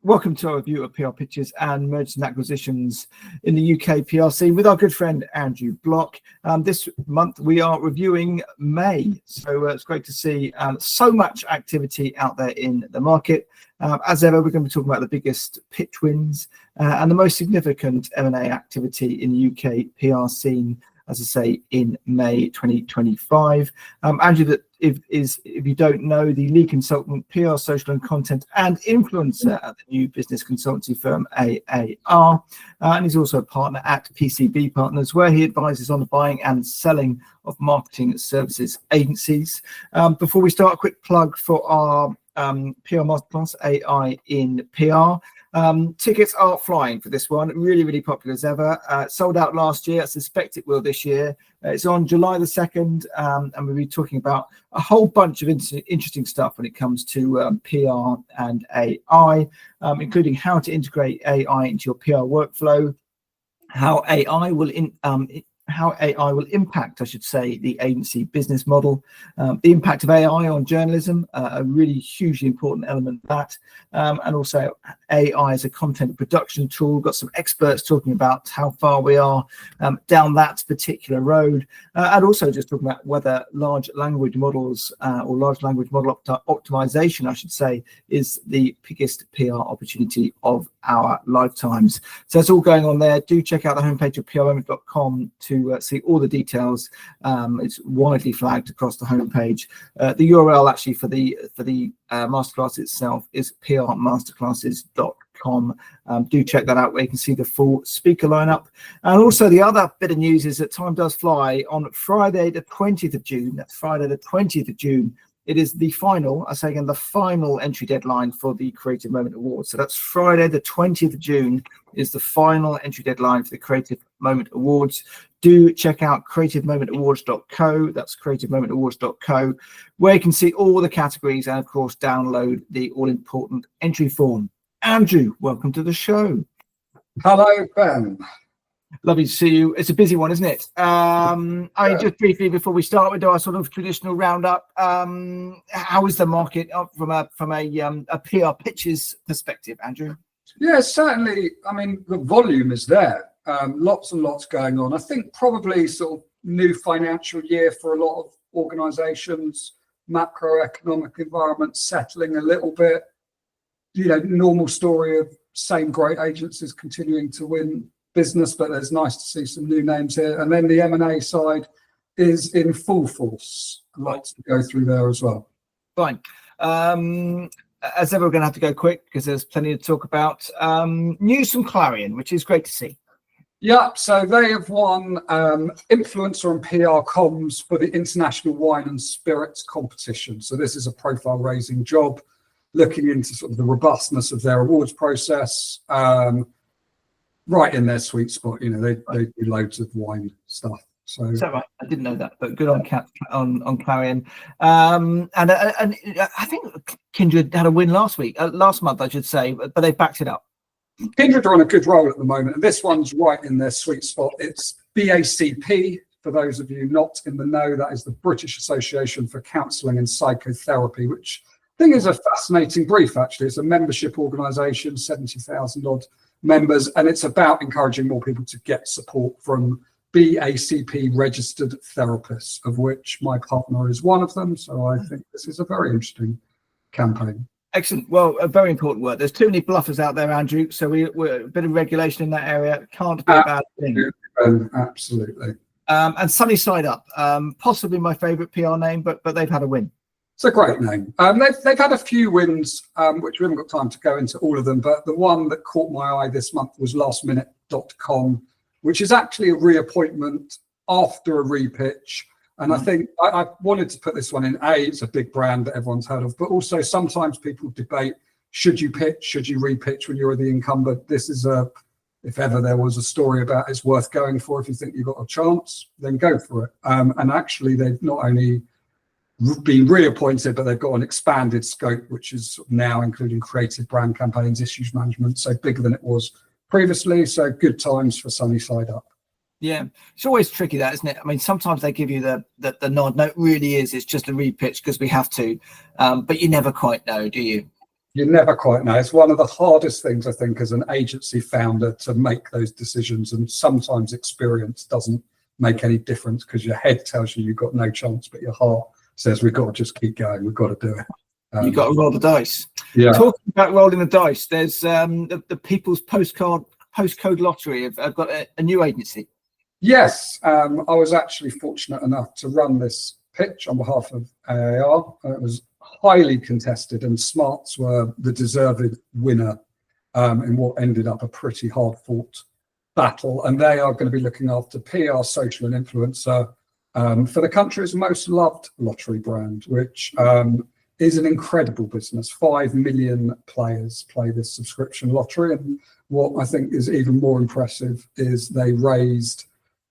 Welcome to our review of PR pitches and mergers and acquisitions in the UK PR scene with our good friend Andrew Bloch. This month we are reviewing May, so it's great to see so much activity out there in the market. As ever, we're going to be talking about the biggest pitch wins and the most significant M&A activity in the UK PR scene, as I say, in May 2025. Andrew, that if you don't know, the lead consultant, PR, social and content and influencer at the new business consultancy firm AAR. And he's also a partner at PCB Partners, where he advises on the buying and selling of marketing services agencies. Before we start, a quick plug for our PR Masterclass, AI in PR. Tickets are flying for this one, really popular as ever. Sold out last year. I suspect it will this year. It's on July the 2nd, and we'll be talking about a whole bunch of interesting stuff when it comes to PR and AI, including how to integrate AI into your PR workflow, how AI will impact, I should say, the agency business model, the impact of AI on journalism, a really hugely important element of that, and also AI as a content production tool. Got some experts talking about how far we are down that particular road, and also just talking about whether large language models or large language model optimization, I should say, is the biggest PR opportunity of our lifetimes. So it's all going on there. Do check out the homepage of prmoment.com to see all the details. It's widely flagged across the homepage. The URL actually for the masterclass itself is prmasterclasses.com. Do check that out, where you can see the full speaker lineup. And also the other bit of news is that time does fly. On Friday the 20th of June, that's Friday the 20th of June, it is the final, I say again, the final entry deadline for the Creative Moment Awards. So that's Friday the 20th of June is the final entry deadline for the Creative Moment Awards. Do check out creativemomentawards.co. That's creativemomentawards.co, where you can see all the categories and, of course, download the all-important entry form. Andrew, welcome to the show. Hello, Ben. Lovely to see you. It's a busy one, isn't it? I mean, just briefly before we start, we do our sort of traditional roundup. How is the market from a PR pitches perspective, Andrew? Yeah, certainly. I mean, the volume is there. Lots and lots going on. I think probably sort of new financial year for a lot of organisations, macroeconomic environment settling a little bit. You know, normal story of same great agencies continuing to win business, but it's nice to see some new names here. And then the M&A side is in full force. Lots to go through there as well. Fine. As ever, we're going to have to go quick because there's plenty to talk about. News from Clarion, which is great to see. Yeah, so they have won influencer and PR comms for the International Wine and Spirits competition. So this is a profile raising job, looking into sort of the robustness of their awards process. Right in their sweet spot, you know, they do loads of wine stuff. So is that right? I didn't know that, but good on Clarion. And I think Kindred had a win last month, I should say, but they backed it up. Kindred are on a good roll at the moment, and this one's right in their sweet spot. It's BACP, for those of you not in the know, that is the British Association for Counselling and Psychotherapy, which I think is a fascinating brief, actually. It's a membership organisation, 70,000 odd members, and it's about encouraging more people to get support from BACP registered therapists, of which my partner is one of them. So I think this is a very interesting campaign. Excellent. Well, a very important work. There's too many bluffers out there, Andrew, so we're a bit of regulation in that area. Can't be a bad thing. Absolutely. And Sunny Side Up, possibly my favourite PR name, but they've had a win. It's a great name. They've had a few wins, which we haven't got time to go into all of them, but the one that caught my eye this month was lastminute.com, which is actually a reappointment after a repitch. And I think I wanted to put this one in. It's a big brand that everyone's heard of, but also sometimes people debate, should you pitch, should you repitch when you're the incumbent? This is if ever there was a story about it's worth going for, if you think you've got a chance, then go for it. And actually, they've not only been reappointed, but they've got an expanded scope, which is now including creative brand campaigns, issues management, so bigger than it was previously. So good times for Sunny Side Up. Yeah, it's always tricky, that, isn't it? I mean, sometimes they give you the nod. No, it really is. It's just a repitch because we have to, but you never quite know, do you? You never quite know. It's one of the hardest things, I think, as an agency founder to make those decisions. And sometimes experience doesn't make any difference because your head tells you you've got no chance, but your heart says, we've got to just keep going. We've got to do it. You've got to roll the dice. Yeah. Talking about rolling the dice, there's the People's Postcode Lottery have got a new agency. Yes. I was actually fortunate enough to run this pitch on behalf of AAR. It was highly contested, and Smarts were the deserved winner in what ended up a pretty hard-fought battle. And they are going to be looking after PR, social, and influencer for the country's most loved lottery brand, which is an incredible business. 5 million players play this subscription lottery. And what I think is even more impressive is they raised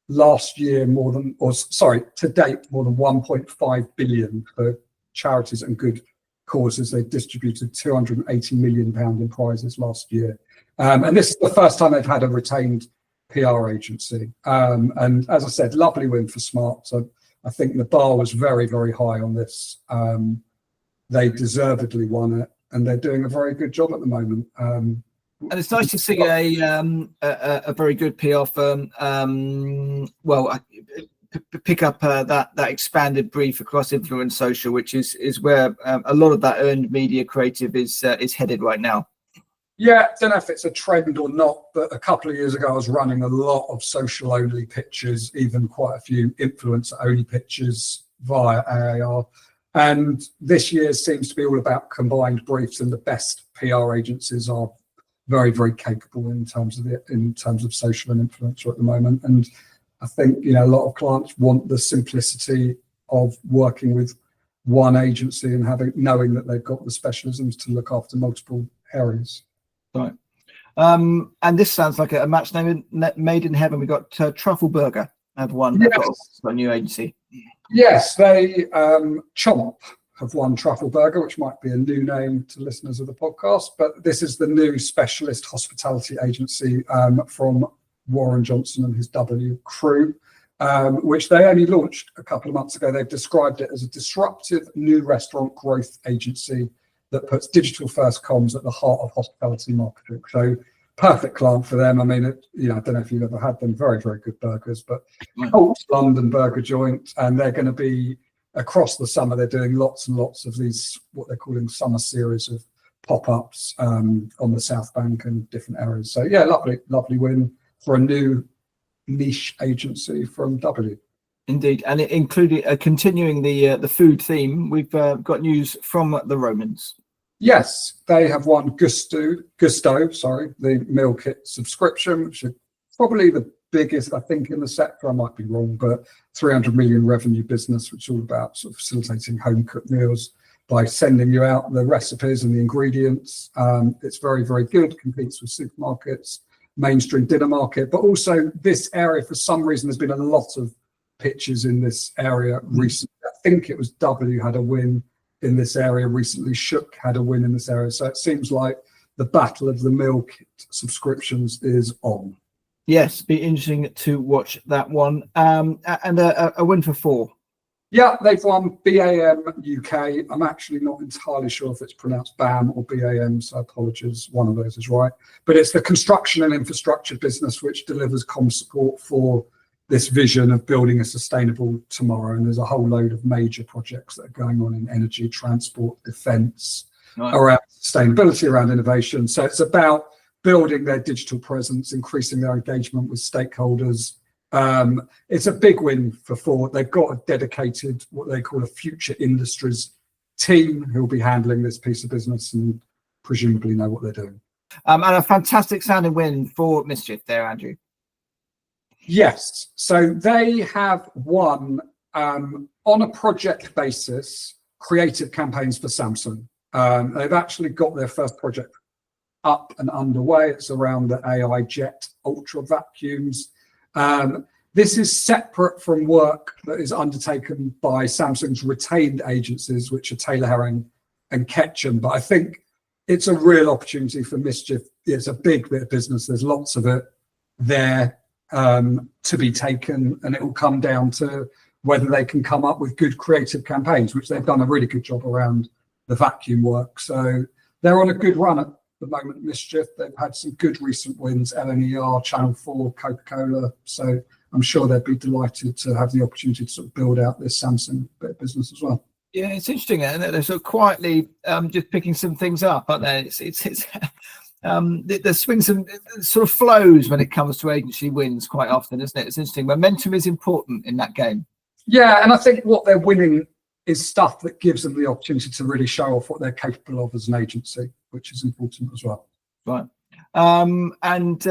last year to date, more than 1.5 billion for charities and good causes. They distributed £280 million in prizes last year. And this is the first time they've had a retained PR agency. And as I said, lovely win for Smart. So I think the bar was very, very high on this. They deservedly won it, and they're doing a very good job at the moment. And it's nice to see a very good PR firm pick up that expanded brief across influence social, which is where a lot of that earned media creative is headed right now. Yeah, I don't know if it's a trend or not, but a couple of years ago I was running a lot of social only pitches, even quite a few influencer only pitches via AAR. And this year seems to be all about combined briefs, and the best PR agencies are very, very capable in terms of social and influencer at the moment. And I think, a lot of clients want the simplicity of working with one agency and knowing that they've got the specialisms to look after multiple areas. Right. And this sounds like a match made in heaven. We got Truffle Burger have won. Yes. Got a new agency. Yes, they Chomp have won Truffle Burger, which might be a new name to listeners of the podcast, but this is the new specialist hospitality agency from Warren Johnson and his W crew, which they only launched a couple of months ago. They've described it as a disruptive new restaurant growth agency that puts digital first comms at the heart of hospitality marketing. So perfect client for them. I mean, I don't know if you've ever had them, very, very good burgers, but cult London burger joint, and they're going to be across the summer. They're doing lots and lots of these, what they're calling summer series of pop-ups on the South Bank and different areas. So yeah, lovely win for a new niche agency from W. Indeed, and it included continuing the food theme. We've got news from the Romans. Yes, they have won Gousto, the meal kit subscription, which is probably the biggest, I think, in the sector. I might be wrong, but 300 million revenue business, which is all about sort of facilitating home cooked meals by sending you out the recipes and the ingredients. It's very, very good, competes with supermarkets, mainstream dinner market, but also this area, for some reason, there's been a lot of pitches in this area recently. I think it was W had a win in this area recently. Shook had a win in this area. So it seems like the battle of the meal kit subscriptions is on. Yes, be interesting to watch that one. And a win for 4. Yeah, they've won BAM UK. I'm actually not entirely sure if it's pronounced BAM or BAM, so apologies, one of those is right. But it's the construction and infrastructure business which delivers comm support for this vision of building a sustainable tomorrow. And there's a whole load of major projects that are going on in energy, transport, defence, around sustainability, around innovation. So it's about building their digital presence, increasing their engagement with stakeholders. It's a big win for Ford. They've got a dedicated, what they call a future industries team who will be handling this piece of business and presumably know what they're doing. And a fantastic sounding win for Mischief there, Andrew. Yes, so they have won on a project basis creative campaigns for Samsung. They've actually got their first project up and underway. It's around the AI jet ultra vacuums. This is separate from work that is undertaken by Samsung's retained agencies, which are Taylor Herring and Ketchum. But I think it's a real opportunity for Mischief. It's a big bit of business. There's lots of it there to be taken, and it will come down to whether they can come up with good creative campaigns, which they've done a really good job around the vacuum work. So they're on a good run at the moment, Mischief. They've had some good recent wins, LNER, Channel 4, Coca-Cola. So I'm sure they'd be delighted to have the opportunity to sort of build out this Samsung bit of business as well. Yeah, it's interesting, and they're sort of quietly just picking some things up, aren't they? It's the swings and sort of flows when it comes to agency wins quite often, isn't it? It's interesting. Momentum is important in that game. Yeah, and I think what they're winning is stuff that gives them the opportunity to really show off what they're capable of as an agency, which is important as well. Right. And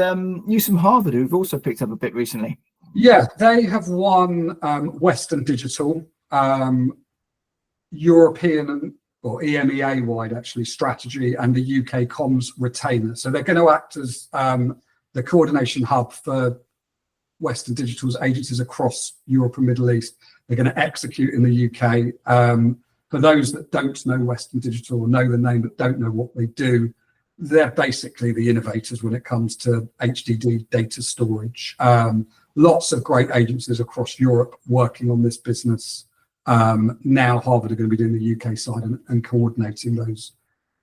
Newsom Harvard, who've also picked up a bit recently. Yeah, they have won Western Digital, European or EMEA wide actually strategy, and the UK comms retainer. So they're going to act as the coordination hub for Western Digital's agencies across Europe and Middle East. They're going to execute in the UK. For those that don't know Western Digital or know the name but don't know what they do, they're basically the innovators when it comes to HDD data storage. Lots of great agencies across Europe working on this business. Now Harvard are going to be doing the UK side and coordinating those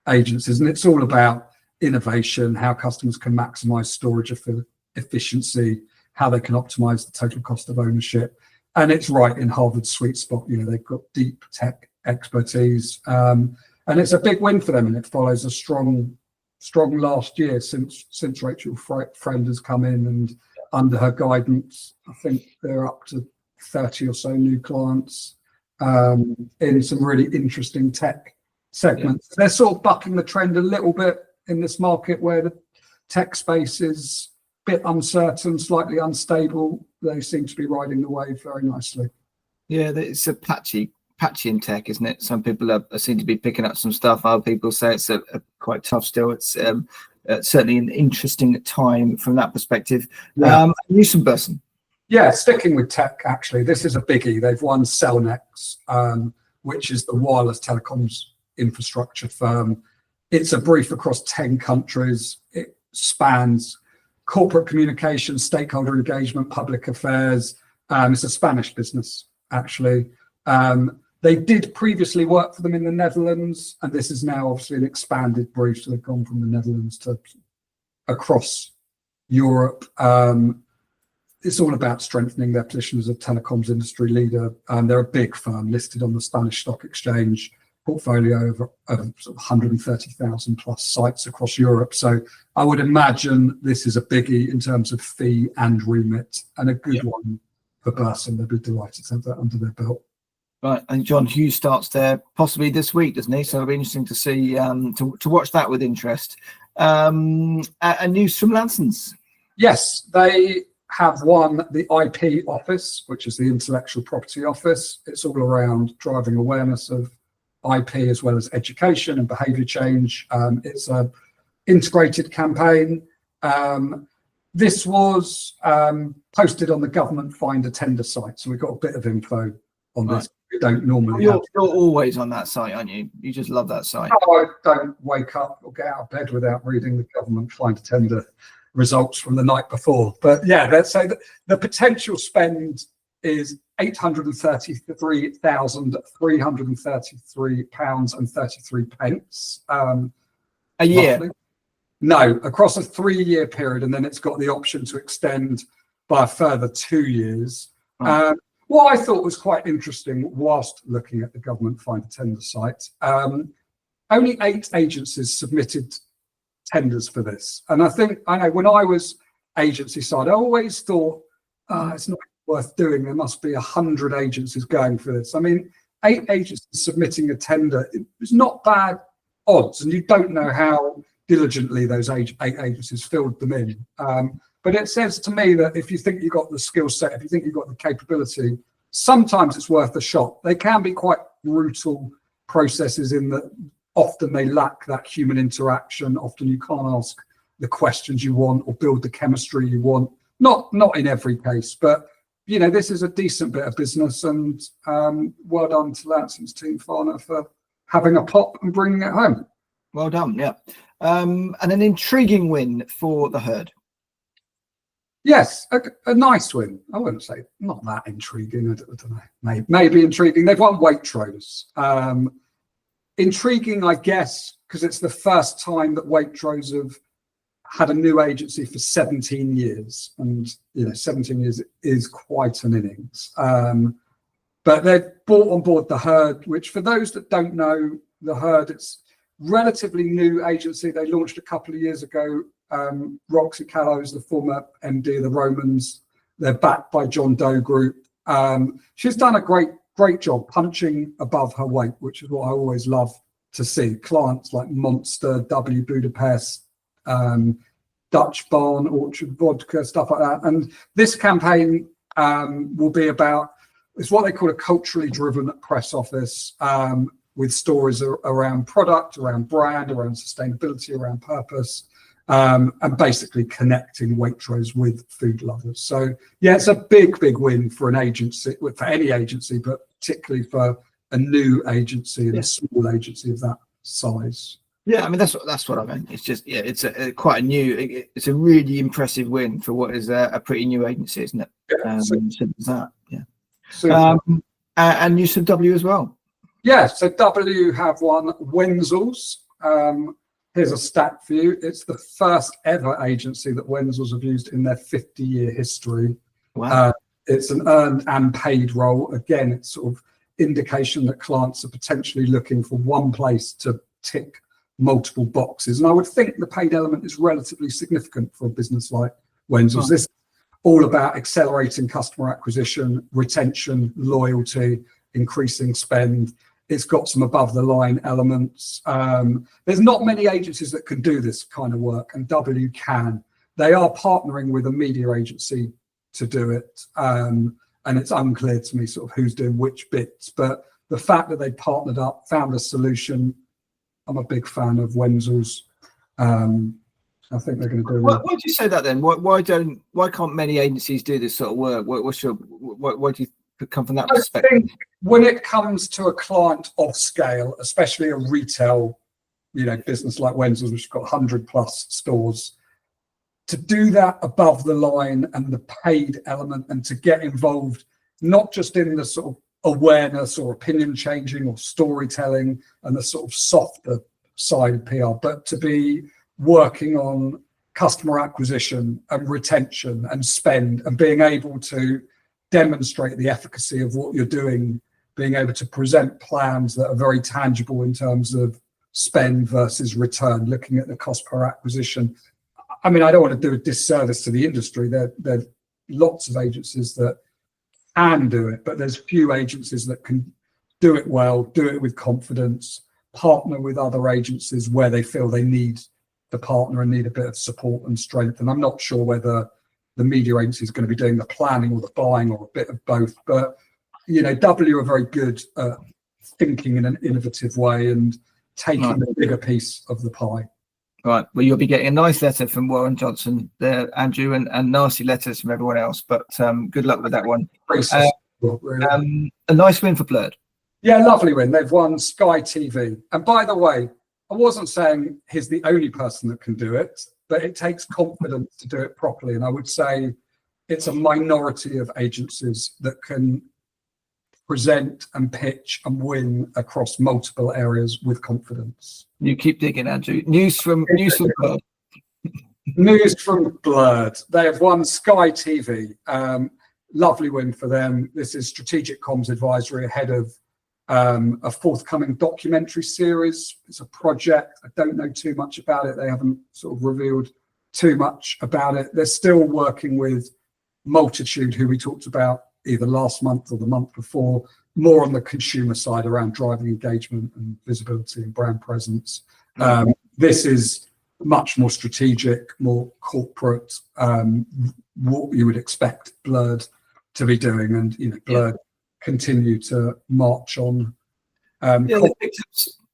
agencies. And it's all about innovation, how customers can maximize storage efficiency, how they can optimize the total cost of ownership. And it's right in Harvard's sweet spot. You know, they've got deep tech expertise, and it's a big win for them. And it follows a strong last year since Rachel Friend has come in, and under her guidance, I think they're up to 30 or so new clients in some really interesting tech segments. Yeah. They're sort of bucking the trend a little bit in this market where the tech space is a bit uncertain, slightly unstable. They seem to be riding the wave very nicely. Yeah, it's a patchy in tech, isn't it? Some people seem to be picking up some stuff. Other people say it's a quite tough still. It's certainly an interesting time from that perspective. Yeah. Newsom Burson. Yeah, sticking with tech, actually, this is a biggie. They've won Cellnex, which is the wireless telecoms infrastructure firm. It's a brief across 10 countries. It spans corporate communication, stakeholder engagement, public affairs. It's a Spanish business, actually. They did previously work for them in the Netherlands, and this is now obviously an expanded brief. So they've gone from the Netherlands to across Europe. It's all about strengthening their position as a telecoms industry leader. They're a big firm listed on the Spanish Stock Exchange, portfolio of sort of 130,000 plus sites across Europe. So I would imagine this is a biggie in terms of fee and remit, and a good one for Burson. They'd be delighted to have that under their belt. Right, and John Hughes starts there possibly this week, doesn't he? So it'll be interesting to see, to watch that with interest. And news from Lansons. Yes, they have won the IP office, which is the intellectual property office. It's all around driving awareness of IP as well as education and behaviour change. It's an integrated campaign. This was posted on the Government Finder tender site, so we've got a bit of info on this. We don't normally. You're always on that site, aren't you? You just love that site. No, I don't wake up or get out of bed without reading the Government Finder tender results from the night before. But yeah, let's say that the potential spend is £833,333.33 a year. Roughly. No, across a 3-year period, and then it's got the option to extend by a further 2 years. Right. What I thought was quite interesting whilst looking at the Government Finder tender site, only 8 agencies submitted tenders for this. And I know when I was agency side, I always thought, it's not worth doing. There must be 100 agencies going for this. I mean, 8 agencies submitting a tender, it's not bad odds, and you don't know how diligently those 8 agencies filled them in. But it says to me that if you think you've got the skill set, if you think you've got the capability, sometimes it's worth a shot. They can be quite brutal processes in that often they lack that human interaction. Often you can't ask the questions you want or build the chemistry you want. Not in every case, but you know, this is a decent bit of business, and well done to Lanson's team, Farner, for having a pop and bringing it home. Well done, yeah. And an intriguing win for the Herd. Yes, a nice win. I wouldn't say not that intriguing. I don't know. Maybe intriguing. They've won Waitrose. intriguing, I guess, because it's the first time that Waitrose have had a new agency for 17 years. And, 17 years is quite an innings. But they've brought on board the Herd, which for those that don't know, the Herd, it's relatively new agency. They launched a couple of years ago. Roxy Callows, the former MD of the Romans, they're backed by John Doe Group. She's done a great job punching above her weight, which is what I always love to see. Clients like Monster, W Budapest, Dutch Barn, Orchard Vodka, stuff like that. And this campaign will be about, it's what they call a culturally driven press office, with stories around product, around brand, around sustainability, around purpose, and basically connecting Waitrose with food lovers. So yeah, it's a big win for an agency, for any agency, but particularly for a new agency and a small agency of that size. Yeah, I mean that's what I meant. It's just it's quite a new. It's a really impressive win for what is a pretty new agency, isn't it? Yeah, simple as that. Yeah. And you said W as well. Yeah, so W have won Wenzel's. Here's a stat for you. It's the first ever agency that Wenzel's have used in their 50-year history. Wow. It's an earned and paid role. Again, it's sort of indication that clients are potentially looking for one place to tick multiple boxes. And I would think the paid element is relatively significant for a business like Wenzel's. This is all about accelerating customer acquisition, retention, loyalty, increasing spend. It's got some above the line elements. There's not many agencies that can do this kind of work, and W can. They are partnering with a media agency to do it. And it's unclear to me sort of who's doing which bits, but the fact that they partnered up, found a solution, I'm a big fan of Wenzel's. I think they're going to do. Why do you say that then? Why can't many agencies do this sort of work? Why do you come from that perspective? I think when it comes to a client of scale, especially a retail, business like Wenzel's, which has got 100+ stores, to do that above the line and the paid element, and to get involved not just in the sort of awareness or opinion changing or storytelling and the sort of softer side of PR, but to be working on customer acquisition and retention and spend, and being able to demonstrate the efficacy of what you're doing, being able to present plans that are very tangible in terms of spend versus return, looking at the cost per acquisition. I mean, I don't want to do a disservice to the industry. There are lots of agencies that can do it, but there's few agencies that can do it well, do it with confidence, partner with other agencies where they feel they need the partner and need a bit of support and strength. And I'm not sure whether the media agency is going to be doing the planning or the buying or a bit of both, but W are very good at thinking in an innovative way and taking a bigger piece of the pie. Right. Well, you'll be getting a nice letter from Warren Johnson there, Andrew, and nasty letters from everyone else. But good luck with that one. A nice win for Blurred. Yeah, lovely win. They've won Sky TV. And by the way, I wasn't saying he's the only person that can do it, but it takes confidence to do it properly. And I would say it's a minority of agencies that can present and pitch and win across multiple areas with confidence. You keep digging, Andrew. News from Blurred. News from Blurred. They have won Sky TV. Lovely win for them. This is strategic comms advisory ahead of a forthcoming documentary series. It's a project. I don't know too much about it. They haven't sort of revealed too much about it. They're still working with Multitude, who we talked about either last month or the month before, more on the consumer side around driving engagement and visibility and brand presence. This is much more strategic, more corporate, what you would expect Blurred to be doing. And, Blurred continue to march on. They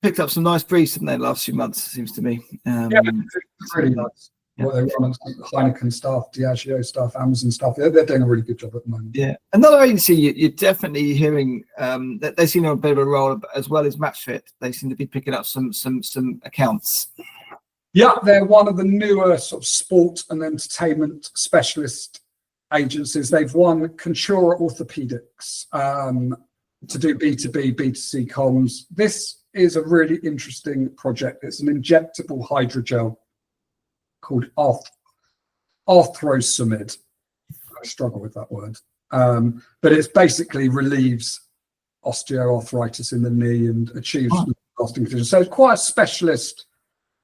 picked up some nice briefs, haven't they, last few months, it seems to me. Really nice. What they run, Heineken staff, Diageo staff, Amazon staff, they're doing a really good job at the moment. Yeah, another agency you're definitely hearing that they seem to have a bit of a role, as well as MatchFit. They seem to be picking up some accounts. Yeah, they're one of the newer sort of sport and entertainment specialist agencies. They've won Contura Orthopedics to do B2B, B2C comms. This is a really interesting project. It's an injectable hydrogel called arthrosamid. I struggle with that word. But it basically relieves osteoarthritis in the knee and achieves lasting conditions. So it's quite a specialist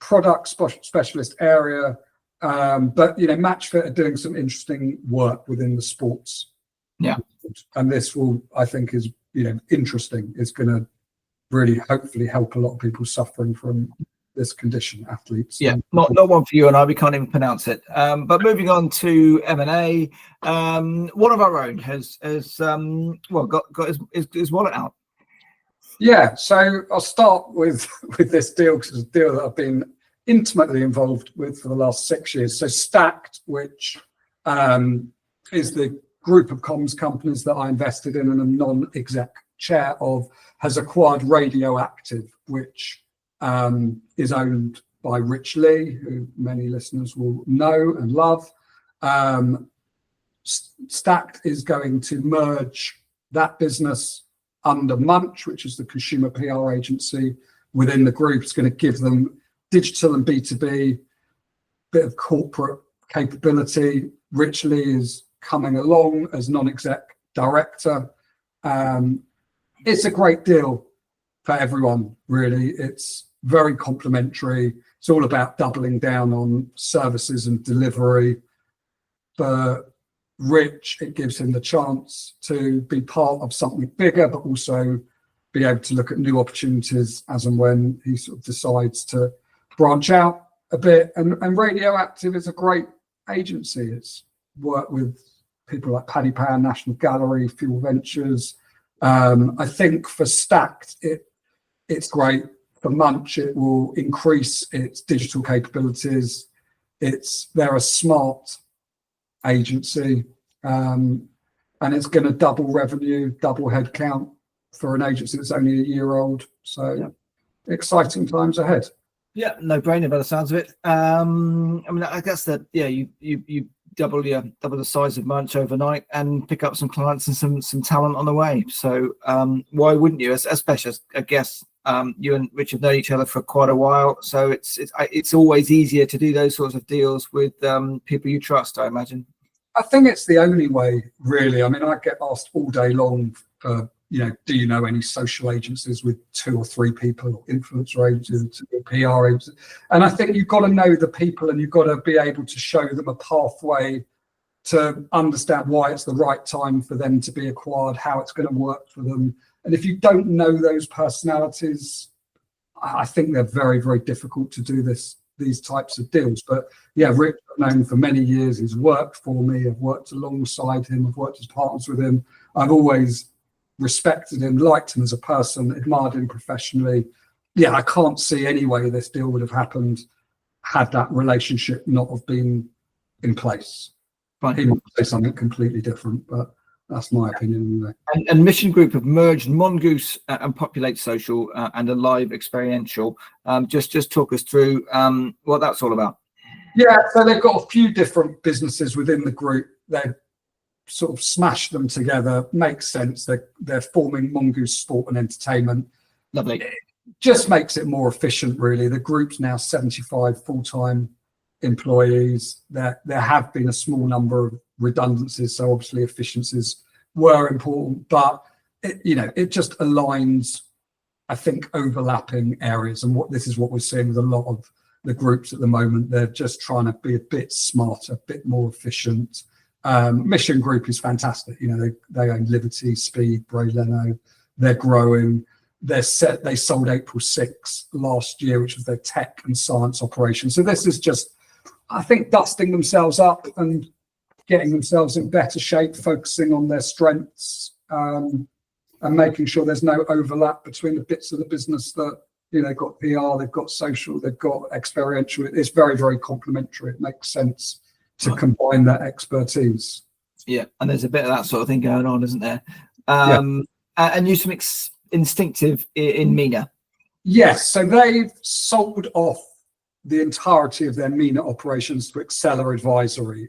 product, specialist area. But MatchFit are doing some interesting work within the sports. Yeah. And this will, I think, is interesting. It's going to really hopefully help a lot of people suffering from this condition, athletes. Yeah, not one for you and I. We can't even pronounce it. But moving on to M&A, one of our own has got his wallet out. Yeah, so I'll start with this deal because it's a deal that I've been intimately involved with for the last 6 years. So Stacked, which is the group of comms companies that I invested in and a non-exec chair of, has acquired Radioactive, which is owned by Rich Lee, who many listeners will know and love. Stacked is going to merge that business under Munch, which is the consumer PR agency within the group. It's going to give them digital and B2B, bit of corporate capability. Rich Lee is coming along as non-exec director. It's a great deal for everyone, really. It's very complementary. It's all about doubling down on services and delivery. For Rich, it gives him the chance to be part of something bigger, but also be able to look at new opportunities as and when he sort of decides to branch out a bit. And Radioactive is a great agency. It's worked with people like Paddy Power, National Gallery, Fuel Ventures. I think for Stacked, it's great. For Munch, it will increase its digital capabilities. They're a smart agency, and it's going to double revenue, double headcount for an agency that's only a year old. So exciting times ahead. Yeah, no brainer by the sounds of it. I mean, I guess that you double the size of Munch overnight and pick up some clients and some talent on the way. So why wouldn't you? Especially as I guess you and Rich have known each other for quite a while, so it's always easier to do those sorts of deals with people you trust, I imagine. I think it's the only way, really. I mean, I get asked all day long for, do you know any social agencies with 2 or 3 people, or influencer agencies, or PR agencies? And I think you've got to know the people and you've got to be able to show them a pathway to understand why it's the right time for them to be acquired, how it's going to work for them. And if you don't know those personalities, I think they're very, very difficult to do these types of deals. But yeah, Rick, I've known for many years. He's worked for me. I've worked alongside him. I've worked as partners with him. I've always respected him, liked him as a person, admired him professionally. Yeah, I can't see any way this deal would have happened had that relationship not have been in place. Right. He might say something completely different, but that's my opinion anyway. And Mission Group have merged Mongoose and Populate Social and Alive Experiential. Just talk us through what that's all about. Yeah, so they've got a few different businesses within the group. They've sort of smashed them together. Makes sense. They're forming Mongoose Sport and Entertainment. Lovely. It just makes it more efficient, really. The group's now 75 full-time employees. There have been a small number of redundancies, so obviously efficiencies were important, but it just aligns, I think, overlapping areas. And this is what we're seeing with a lot of the groups at the moment. They're just trying to be a bit smarter, a bit more efficient. Mission Group is fantastic. They own Liberty, Speed, Bray Leno. They're growing. They sold April 6 last year, which was their tech and science operation. So this is just, I think, dusting themselves up and getting themselves in better shape, focusing on their strengths, and making sure there's no overlap between the bits of the business that, they've got PR, they've got social, they've got experiential. It's very, very complementary. It makes sense to combine that expertise. Yeah, and there's a bit of that sort of thing going on, isn't there? And use some instinctive in MENA. Yes, so they've sold off the entirety of their MENA operations to Acceler Advisory.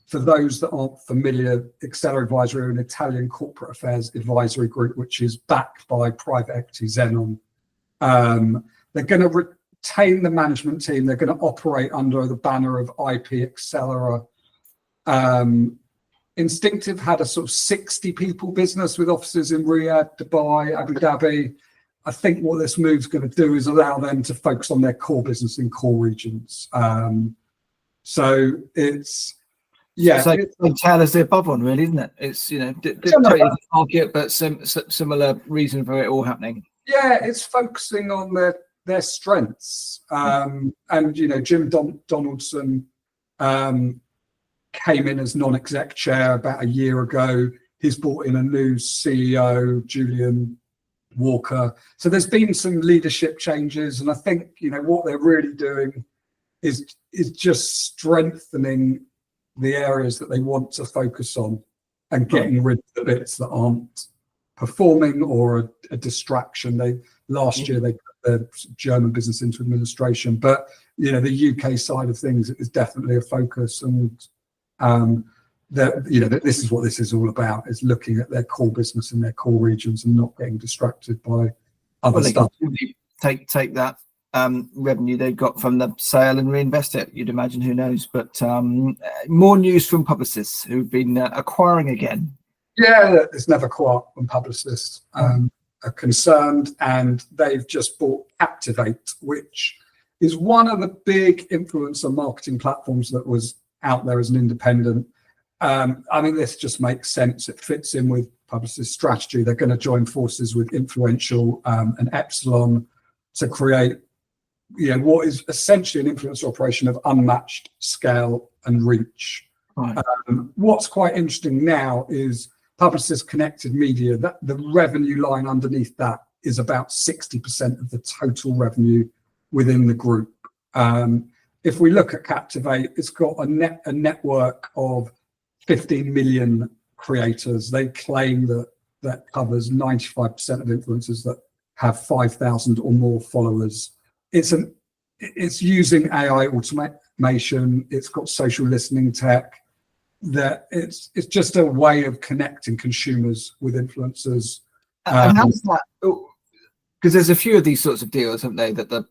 For those that aren't familiar, Acceler Advisory are an Italian corporate affairs advisory group, which is backed by private equity Xenon They're going to retain the management team. They're going to operate under the banner of IP Accelera. Instinctive had a sort of 60 people business with offices in Riyadh, Dubai, Abu Dhabi. I think what this move's going to do is allow them to focus on their core business in core regions. So it's, yeah. So tell us the above one, really, isn't it? It's, you know, totally market, but similar reason for it all happening. Yeah, it's focusing on their strengths. And, you know, Jim Donaldson came in as non-exec chair about a year ago. He's brought in a new CEO, Julian Walker. So there's been some leadership changes, and I think, you know, what they're really doing is just strengthening the areas that they want to focus on and getting rid of the bits that aren't performing or a distraction. Last year they put the German business into administration, but you know, the UK side of things is definitely a focus, and you know, this is what this is all about, is looking at their core business in their core regions and not getting distracted by other stuff. Take that revenue they've got from the sale and reinvest it, you'd imagine. Who knows? But more news from publicists who've been acquiring again. Yeah, it's never quiet when publicists are concerned, and they've just bought Captivate, which is one of the big influencer marketing platforms that was out there as an independent. I mean, this just makes sense. It fits in with Publicis strategy. They're going to join forces with Influential and Epsilon to create, you know, what is essentially an influencer operation of unmatched scale and reach. Right. What's quite interesting now is Publicis Connected Media, that the revenue line underneath that is about 60% of the total revenue within the group. If we look at Captivate, it's got a network of 15 million creators. They claim that covers 95% of influencers that have 5,000 or more followers. It's using AI automation. It's got social listening tech. That it's just a way of connecting consumers with influencers. And how's that? Because there's a few of these sorts of deals, haven't they? That the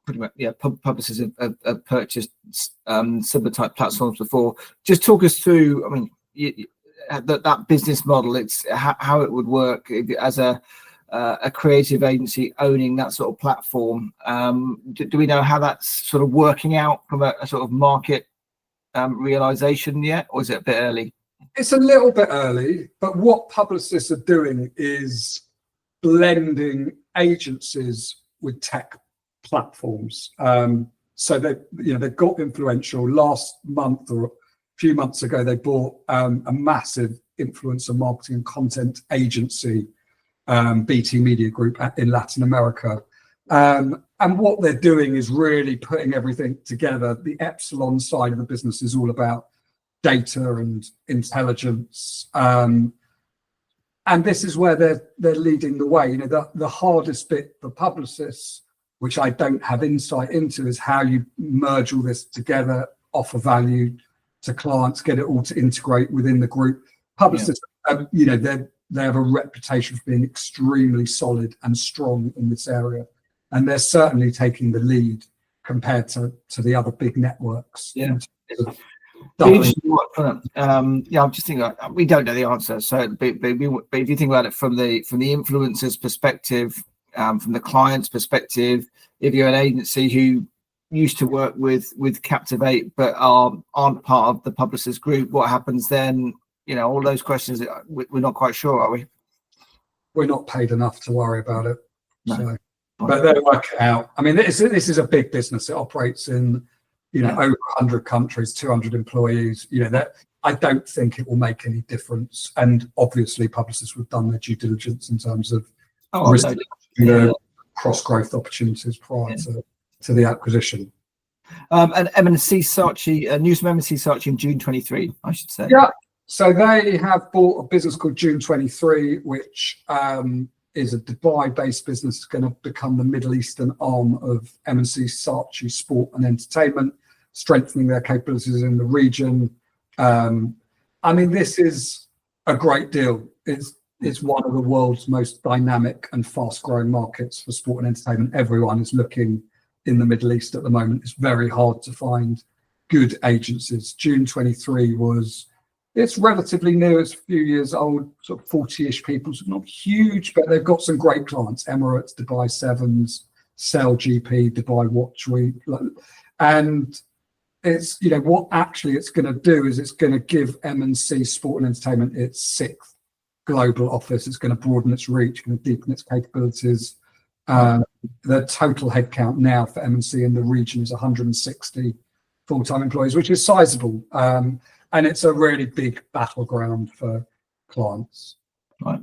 pretty much, yeah, publicists have purchased similar type platforms before. Just talk us through. I mean, that business model. It's how it would work as a creative agency owning that sort of platform. Do we know how that's sort of working out from a sort of market realization yet, or is it a bit early? It's a little bit early, but what publicists are doing is blending agencies with tech platforms. So they've got Influential. Last month or a few months ago, they bought a massive influencer marketing and content agency, BT Media Group in Latin America. And what they're doing is really putting everything together. The Epsilon side of the business is all about data and intelligence. And this is where they're leading the way. You know, the hardest bit for publicists, which I don't have insight into, is how you merge all this together, offer value to clients, get it all to integrate within the group. Publicists, you know, they have a reputation for being extremely solid and strong in this area. And they're certainly taking the lead compared to the other big networks. Yeah. I'm just thinking, we don't know the answer. So, but if you think about it from the influencer's perspective, from the client's perspective, if you're an agency who used to work with Captivate but aren't part of the Publicis group, what happens then? You know, all those questions. We're not quite sure, are we? We're not paid enough to worry about it. No. So. But they'll work it out. I mean, this is a big business. It operates in, you know, over 100 countries, 200 employees. You know, that I don't think it will make any difference. And obviously, publicists have done their due diligence in terms of cross-growth opportunities prior to the acquisition. And M&C Saatchi, news from M&C Saatchi in June 23, I should say. Yeah. So they have bought a business called June 23, which is a Dubai-based business. It's going to become the Middle Eastern arm of M&C Saatchi Sport and Entertainment, strengthening their capabilities in the region. I mean, this is a great deal. It's it's one of the world's most dynamic and fast-growing markets for sport and entertainment. Everyone is looking in the Middle East at the moment. It's very hard to find good agencies. June 23 it's relatively new, it's a few years old, sort of 40-ish people, so not huge, but they've got some great clients: Emirates, Dubai Sevens, Cell GP, Dubai Watch Week. And it's, what actually it's going to do is it's going to give M&C Sport and Entertainment its 6th global office. It's going to broaden its reach, going to deepen its capabilities. The total headcount now for M&C in the region is 160 full-time employees, which is sizable. And it's a really big battleground for clients. Right.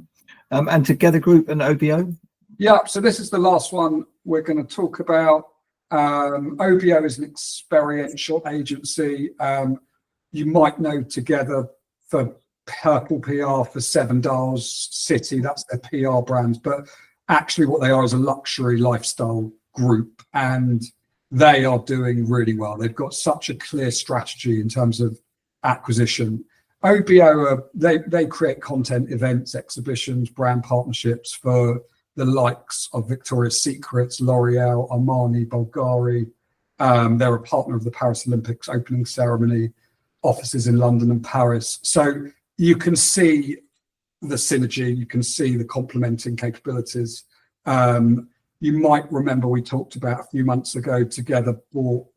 And Together Group and OBO? Yeah, so this is the last one we're going to talk about. OBO is an experiential agency. You might know Together for Purple PR, for Seven Dials, City, that's their PR brand. But actually what they are is a luxury lifestyle group, and they are doing really well. They've got such a clear strategy in terms of acquisition. OBO, they create content, events, exhibitions, brand partnerships for the likes of Victoria's Secrets, L'Oreal, Armani, Bulgari. They're a partner of the Paris Olympics opening ceremony, offices in London and Paris. So you can see the synergy, you can see the complementing capabilities. You might remember we talked about a few months ago, Together bought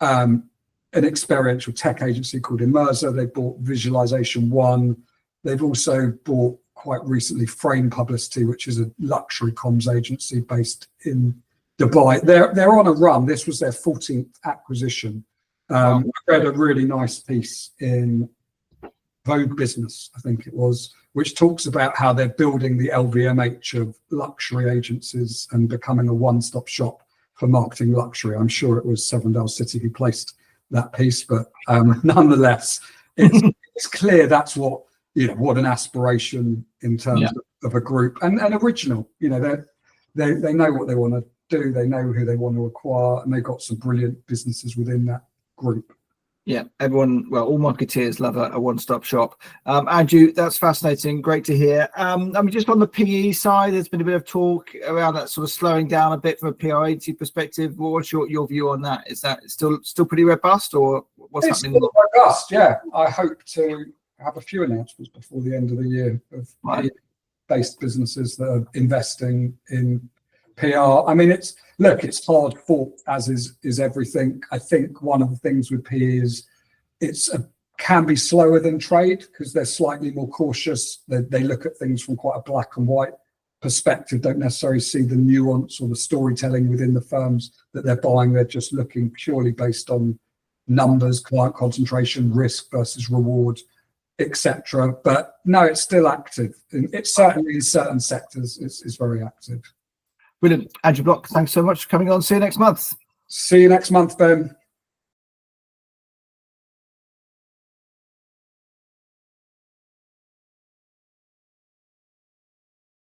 an experiential tech agency called Immerser. They bought Visualization One. They've also bought quite recently Frame Publicity, which is a luxury comms agency based in Dubai. They're on a run. This was their 14th acquisition. I read a really nice piece in Vogue Business, I think it was, which talks about how they're building the LVMH of luxury agencies and becoming a one-stop shop for marketing luxury. I'm sure it was Seven Dials City who placed that piece, but nonetheless, it's clear that's what an aspiration in terms of a group, and original. They know what they want to do, they know who they want to acquire, and they've got some brilliant businesses within that group. Yeah, everyone, well, all marketeers love a one-stop shop. Andrew, that's fascinating. Great to hear. Just on the PE side, there's been a bit of talk around that sort of slowing down a bit from a PR agency perspective. What's your view on that? Is that still pretty robust, or what's happening? It's still robust, yeah. I hope to have a few announcements before the end of the year of PE-based businesses that are investing in PR. It's hard fought, as is everything. I think one of the things with PE is can be slower than trade because they're slightly more cautious. They look at things from quite a black and white perspective, don't necessarily see the nuance or the storytelling within the firms that they're buying. They're just looking purely based on numbers, client concentration, risk versus reward, etc. But no, it's still active. It's certainly in certain sectors, it's very active. Brilliant. Andrew Bloch, thanks so much for coming on. See you next month. See you next month, Ben.